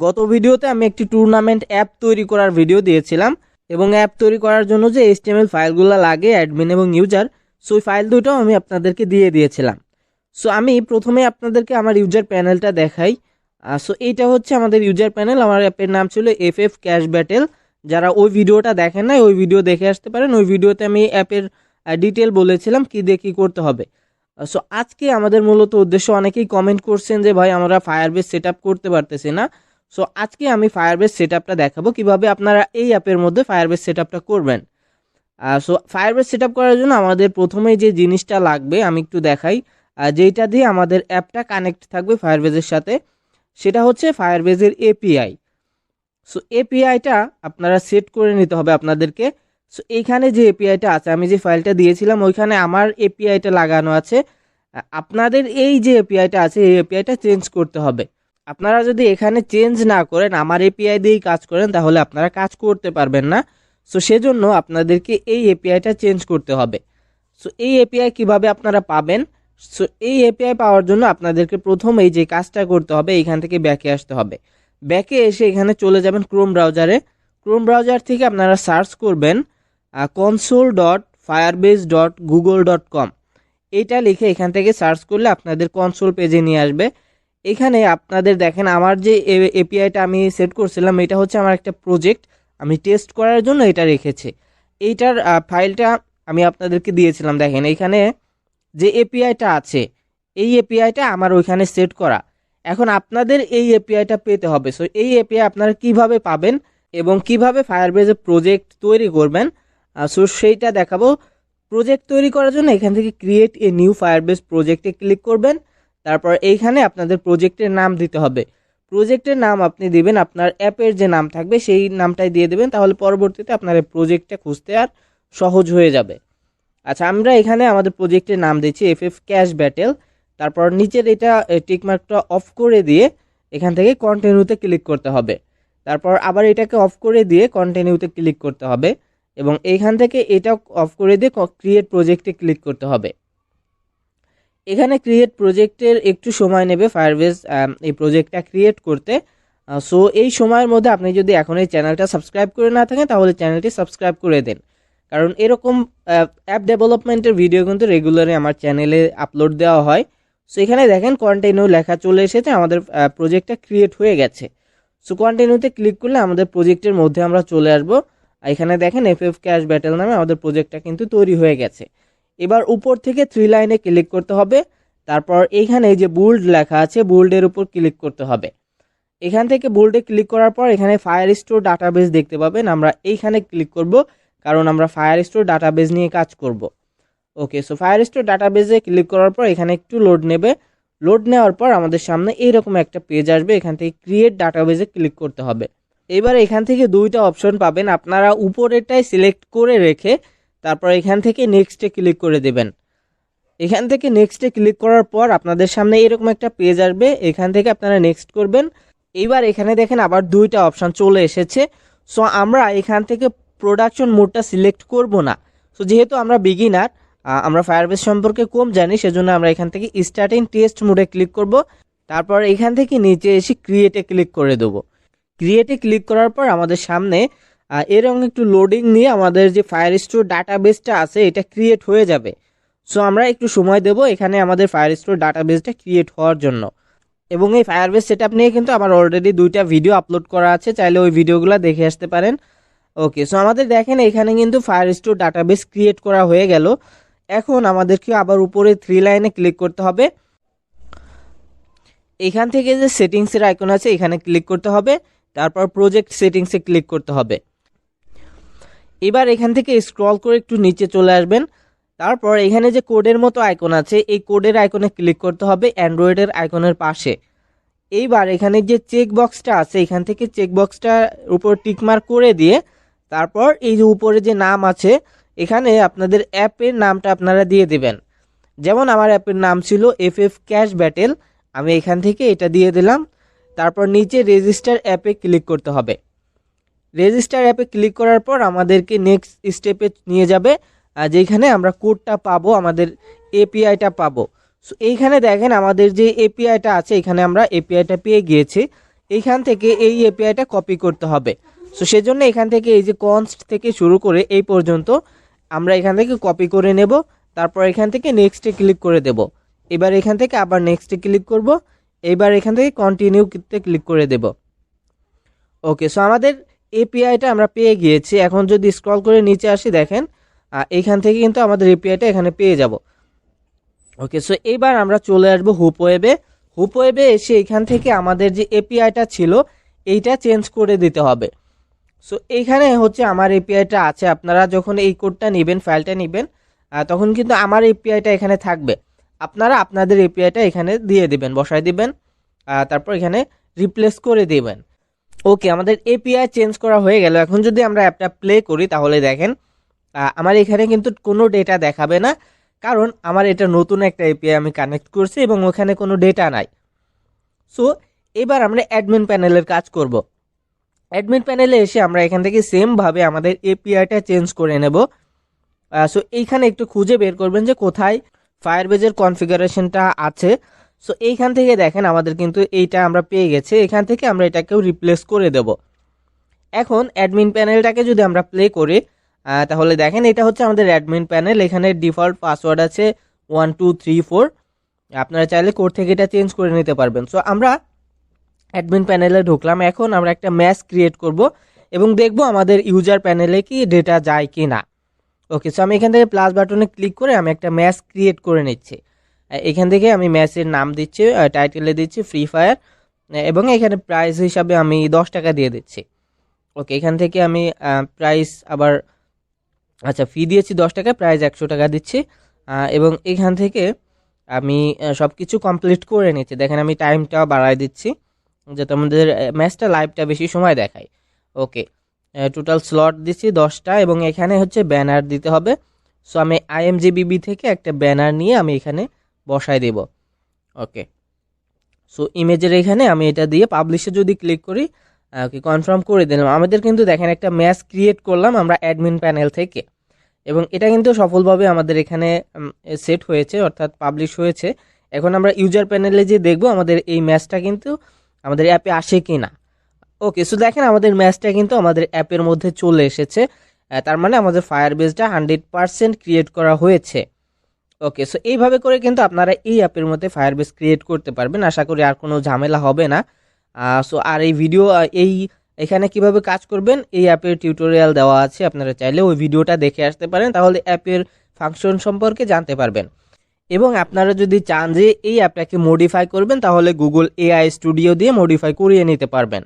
গত ভিডিওতে আমি একটি টুর্নামেন্ট অ্যাপ তৈরি করার ভিডিও দিয়েছিলাম এবং অ্যাপ তৈরি করার জন্য যে HTML ফাইলগুলো লাগে অ্যাডমিন এবং ইউজার, সো ওই ফাইল দুটোও আমি আপনাদেরকে দিয়েছিলাম। সো আমি প্রথমে আপনাদেরকে আমার ইউজার প্যানেলটা দেখাই। সো এইটা হচ্ছে আমাদের ইউজার প্যানেল। আমার অ্যাপের নাম ছিল FF ক্যাশ ব্যাটেল। যারা ওই ভিডিওটা দেখেন নাই, ওই ভিডিও দেখে আসতে পারেন। ওই ভিডিওতে আমি অ্যাপের ডিটেল বলেছিলাম কী দিয়ে কী করতে হবে। সো আজকে আমাদের মূলত উদ্দেশ্য, অনেকেই কমেন্ট করছেন যে ভাই আমরা ফায়ারবেস সেট আপ করতে পারতেছি না। সো আজকে আমি ফায়ারবেস সেট আপটা দেখাবো কীভাবে আপনারা এই অ্যাপের মধ্যে ফায়ারবেস সেট আপটা করবেন। সো ফায়ারবেস সেট আপ করার জন্য আমাদের প্রথমেই যে জিনিসটা লাগবে আমি একটু দেখাই, যেইটা দিয়ে আমাদের অ্যাপটা কানেক্ট থাকবে ফায়ারবেসের সাথে, সেটা হচ্ছে ফায়ারবেসের API। সো APIটা আপনারা সেট করে নিতে হবে আপনাদেরকে। সো এইখানে যে APIটা আছে, আমি যে ফাইলটা দিয়েছিলাম ওইখানে আমার APIটা লাগানো আছে। আপনাদের এই যে APIটা আছে এই APIটা চেঞ্জ করতে হবে। আপনারা যদি এখানে চেঞ্জ না করেন, আমার API দিয়েই কাজ করেন, তাহলে আপনারা কাজ করতে পারবেন না। সো সেজন্য আপনাদেরকে এই APIটা চেঞ্জ করতে হবে। সো এই API কিভাবে আপনারা পাবেন? সো এই API পাওয়ার জন্য আপনাদেরকে প্রথম এই যে কাজটা করতে হবে, এইখান থেকে ব্যাকে আসতে হবে। ব্যাকে এসে এখানে চলে যাবেন ক্রোম ব্রাউজারে। ক্রোম ব্রাউজার থেকে আপনারা সার্চ করবেন console.firebase.google.com। এইটা লিখে এখান থেকে সার্চ করলে আপনাদের কনসোল পেজে নিয়ে আসবে। এখানে আপনাদের দেখেন আমার যে APIটা আমি সেট করছিলাম, এটা হচ্ছে আমার একটা প্রজেক্ট, আমি টেস্ট করার জন্য এটা রেখেছি। এইটার ফাইলটা আমি আপনাদেরকে দিয়েছিলাম। দেখেন এইখানে যে APIটা আছে এই APIটা আমার ওইখানে সেট করা। এখন আপনাদের এই APIটা পেতে হবে। সো এই API আপনারা কিভাবে পাবেন এবং কিভাবে ফায়ারবেজে প্রজেক্ট তৈরি করবেন, সো সেইটা দেখাবো। প্রজেক্ট তৈরি করার জন্য এখান থেকে ক্রিয়েট এ নিউ ফায়ারবেস প্রজেক্টে ক্লিক করবেন। তারপর এইখানে আপনাদের প্রজেক্টের নাম দিতে হবে। প্রজেক্টের নাম আপনি দিবেন আপনার অ্যাপের যে নাম থাকবে সেই নামটাই দিয়ে দেবেন, তাহলে পরবর্তীতে আপনার এই প্রজেক্টটা খুঁজতে আর সহজ হয়ে যাবে। আচ্ছা, আমরা এখানে আমাদের প্রজেক্টের নাম দিচ্ছি FF ক্যাশ ব্যাটেল। তারপর নিচের এটা টিকমার্কটা অফ করে দিয়ে এখান থেকে কন্টিনিউতে ক্লিক করতে হবে। তারপর আবার এটাকে অফ করে দিয়ে কন্টিনিউতে ক্লিক করতে হবে এবং এইখান থেকে এটা অফ করে দিয়ে ক্রিয়েট প্রজেক্টে ক্লিক করতে হবে। এখানে ক্রিয়েট প্রজেক্টের একটু সময় নেবে ফায়ারবেস এই প্রজেক্টটা ক্রিয়েট করতে। সো এই সময়ের মধ্যে আপনি যদি এখন এই চ্যানেলটা সাবস্ক্রাইব করে না থাকেন তাহলে চ্যানেলটি সাবস্ক্রাইব করে দেন, কারণ এরকম অ্যাপ ডেভেলপমেন্টের ভিডিও কিন্তু রেগুলারই আমার চ্যানেলে আপলোড দেওয়া হয়। সো এখানে দেখেন কন্টিনিউ লেখা চলে এসেছে, আমাদের প্রজেক্টটা ক্রিয়েট হয়ে গেছে। সো কন্টিনিউতে ক্লিক করলে আমাদের প্রজেক্টের মধ্যে আমরা চলে আসবো। এখানে দেখেন FF ক্যাশ ব্যাটেল নামে আমাদের প্রজেক্টটা কিন্তু তৈরি হয়ে গেছে। এবার উপর থেকে 3 লাইনে ক্লিক করতে হবে। তারপর এইখানে এই যে বোল্ড লেখা আছে, বোল্ডের উপর ক্লিক করতে হবে। এখান থেকে বোল্ডে ক্লিক করার পর এখানে ফায়ারস্টোর ডাটাবেস দেখতে পাবেন, আমরা এইখানে ক্লিক করব, কারণ আমরা ফায়ারস্টোর ডাটাবেস নিয়ে কাজ করব। ওকে, সো ফায়ারস্টোর ডাটাবেসে ক্লিক করার পর এখানে একটু লোড নেবে। লোড নেওয়ার পর আমাদের সামনে এইরকম একটা পেজ আসবে, এখান থেকে ক্রিয়েট ডাটাবেসে ক্লিক করতে হবে। এবার এখান থেকে দুইটা অপশন পাবেন, আপনারা উপরেরটাই সিলেক্ট করে রেখে তারপর এখান থেকে নেক্সটে ক্লিক করে দেবেন। এখান থেকে নেক্সটে ক্লিক করার পর আপনাদের সামনে এরকম একটা পেজ আসবে, এখান থেকে আপনারা নেক্সট করবেন। এইবার এখানে দেখেন আবার দুইটা অপশন চলে এসেছে। সো আমরা এখান থেকে প্রোডাকশন মোডটা সিলেক্ট করব না। সো যেহেতু আমরা বিগিনার, আমরা ফায়ারবেস সম্পর্কে কম জানি, সেজন্য আমরা এখান থেকে স্টার্টিং টেস্ট মোডে ক্লিক করব। তারপর এখান থেকে নিচে এসে ক্রিয়েটে ক্লিক করে দেবো। ক্রিয়েটে ক্লিক করার পর আমাদের সামনে এরকম একটু লোডিং নিয়ে আমাদের যে ফায়ারস্টোর ডাটাবেসটা আছে এটা ক্রিয়েট হয়ে যাবে। সো আমরা একটু সময় দেব এখানে আমাদের ফায়ারস্টোর ডাটাবেসটা ক্রিয়েট হওয়ার জন্য। এবং এই ফায়ারবেস সেটআপ নিয়ে কিন্তু আমার অলরেডি দুইটা ভিডিও আপলোড করা আছে, চাইলে ওই ভিডিওগুলো দেখে আসতে পারেন। ওকে, সো আমাদের দেখেন এখানে কিন্তু ফায়ারস্টোর ডাটাবেস ক্রিয়েট করা হয়ে গেল। এখন আমাদেরকে আবার উপরে 3 লাইনে ক্লিক করতে হবে। এখান থেকে যে সেটিংসের আইকন আছে এখানে ক্লিক করতে হবে, তারপর প্রজেক্ট সেটিংসে ক্লিক করতে হবে। এবার এখান থেকে স্ক্রল করে একটু নিচে চলে আসবেন। তারপর এখানে যে কোডের মতো আইকন আছে এই কোডের আইকনে ক্লিক করতে হবে অ্যান্ড্রয়েডের আইকনের পাশে। এইবার এখানে যে চেক বক্সটা আছে এখান থেকে চেক বক্সটার উপর টিকমার্ক করে দিয়ে তারপর এই যে উপরে যে নাম আছে এখানে আপনাদের অ্যাপের নামটা আপনারা দিয়ে দেবেন। যেমন আমার অ্যাপের নাম ছিল FF ক্যাশ ব্যাটেল, আমি এখান থেকে এটা দিয়ে দিলাম। তারপর নিচে রেজিস্টার অ্যাপে ক্লিক করতে হবে। রেজিস্টার অ্যাপে ক্লিক করার পর আমাদেরকে নেক্সট স্টেপে নিয়ে যাবে, যেখানে আমরা কোডটা পাবো, আমাদের APIটা পাবো। সো এইখানে দেখেন আমাদের যে APIটা আছে এখানে আমরা APIটা পেয়ে গিয়েছি। এইখান থেকে এই এপিআইটা কপি করতে হবে। সো সেজন্য এখান থেকে এই যে কনস্ট থেকে শুরু করে এই পর্যন্ত আমরা এখান থেকে কপি করে নেব, তারপর এখান থেকে নেক্সটে ক্লিক করে দেব। এবার এখান থেকে আবার নেক্সটে ক্লিক করব, এবার এখান থেকে কন্টিনিউতে ক্লিক করে দেব। ওকে, সো আমাদের এপিআইটা আমরা পেয়ে গিয়েছি। এখন যদি স্ক্রল করে নিচে আসি, দেখেন এইখান থেকে কিন্তু আমাদের এপিআইটা এখানে পেয়ে যাব। ওকে, সো এবার আমরা চলে আসবো হুপ ওয়েবে। হুপ ওয়েবে এসে এখান থেকে আমাদের যে এপিআইটা ছিল এইটা চেঞ্জ করে দিতে হবে। সো এইখানে হচ্ছে আমার এপিআইটা আছে। আপনারা যখন এই কোডটা নেবেন, ফাইলটা নেবেন, তখন কিন্তু আমার এপিআইটা এখানে থাকবে। আপনারা আপনাদের এপিআইটা এখানে দিয়ে দিবেন, বসায় দিবেন, তারপর এখানে রিপ্লেস করে দিবেন। ওকে, আমাদের এপিআই চেঞ্জ করা হয়ে গেল। এখন যদি আমরা অ্যাপটা প্লে করি তাহলে দেখেন আমার এখানে কিন্তু কোনো ডেটা দেখাবে না, কারণ আমার এটা নতুন একটা এপিআই আমি কানেক্ট করছি এবং ওখানে কোনো ডেটা নাই। সো এবার আমরা অ্যাডমিন প্যানেলের কাজ করব। অ্যাডমিন প্যানেলে এসে আমরা এখান থেকে সেমভাবে আমাদের এপিআইটা চেঞ্জ করে নেব। সো এইখানে একটু খুঁজে বের করবেন যে কোথায় ফায়ারবেজের কনফিগারেশনটা আছে। সো এইখান থেকে দেখেন আমাদের কিন্তু এইটা আমরা পেয়ে গেছি। এখান থেকে আমরা এটাকেও রিপ্লেস করে দেব। এখন অ্যাডমিন প্যানেলটাকে যদি আমরা প্লে করি তাহলে দেখেন এটা হচ্ছে আমাদের অ্যাডমিন প্যানেল। এখানে ডিফল্ট পাসওয়ার্ড আছে 1234। আপনারা চাইলে কোড থেকে এটা চেঞ্জ করে নিতে পারবেন। সো আমরা অ্যাডমিন প্যানেলে ঢুকলাম। এখন আমরা একটা ম্যাচ ক্রিয়েট করব এবং দেখব আমাদের ইউজার প্যানেলে কি ডেটা যায় কি না। ওকে, সো আমি এখান থেকে প্লাস বাটনে ক্লিক করে আমি একটা ম্যাচ ক্রিয়েট করে নিচ্ছি। এখান থেকে আমি ম্যাচের নাম দিচ্ছি, টাইটেলে দিচ্ছি ফ্রি ফায়ার, এবং এখানে প্রাইস হিসাবে আমি 10 টাকা দিয়ে দিচ্ছি। ওকে, এখান থেকে আমি প্রাইস আবার আচ্ছা ফি দিয়েছি 10 টাকা, প্রাইস 100 টাকা দিচ্ছি, এবং এখান থেকে আমি সব কিছু কমপ্লিট করে নিচ্ছি। দেখেন আমি টাইমটা বাড়ায় দিচ্ছি যাতে আমাদের ম্যাচটা লাইভটা বেশি সময় দেখায়। ওকে, টোটাল স্লট দিচ্ছি 10টা এবং এখানে হচ্ছে ব্যানার দিতে হবে। সো আমি IMGBB থেকে একটা ব্যানার নিয়ে আমি এখানে বসায় দেব। ওকে, সো ইমেজের এখানে আমি এটা দিয়ে পাবলিশে যদি ক্লিক করি, ওকে কনফার্ম করে দিলাম। আমাদের কিন্তু দেখেন একটা ম্যাচ ক্রিয়েট করলাম আমরা অ্যাডমিন প্যানেল থেকে, এবং এটা কিন্তু সফলভাবে আমাদের এখানে সেট হয়েছে, অর্থাৎ পাবলিশ হয়েছে। এখন আমরা ইউজার প্যানেলে যে দেখব আমাদের এই ম্যাচটা কিন্তু আমাদের অ্যাপে আসে কি না। ওকে, সো দেখেন আমাদের ম্যাচটা কিন্তু আমাদের অ্যাপের মধ্যে চলে এসেছে। তার মানে আমাদের ফায়ারবেজটা 100% ক্রিয়েট করা হয়েছে। ওকে, সো এইভাবে করে কিন্তু আপনারা এই অ্যাপের মধ্যে ফায়ারবেজ ক্রিয়েট করতে পারবেন। আশা করি আর কোনো ঝামেলা হবে না। সো আর এই ভিডিও এখানে কিভাবে কাজ করবেন এই অ্যাপের টিউটোরিয়াল দেওয়া আছে, আপনারা চাইলে ওই ভিডিওটা দেখে আসতে পারেন, তাহলে অ্যাপের ফাংশন সম্পর্কে জানতে পারবেন। এবং আপনারা যদি চান যে এই অ্যাপটাকে মডিফাই করবেন তাহলে গুগল AI স্টুডিও দিয়ে মডিফাই করিয়ে নিতে পারবেন।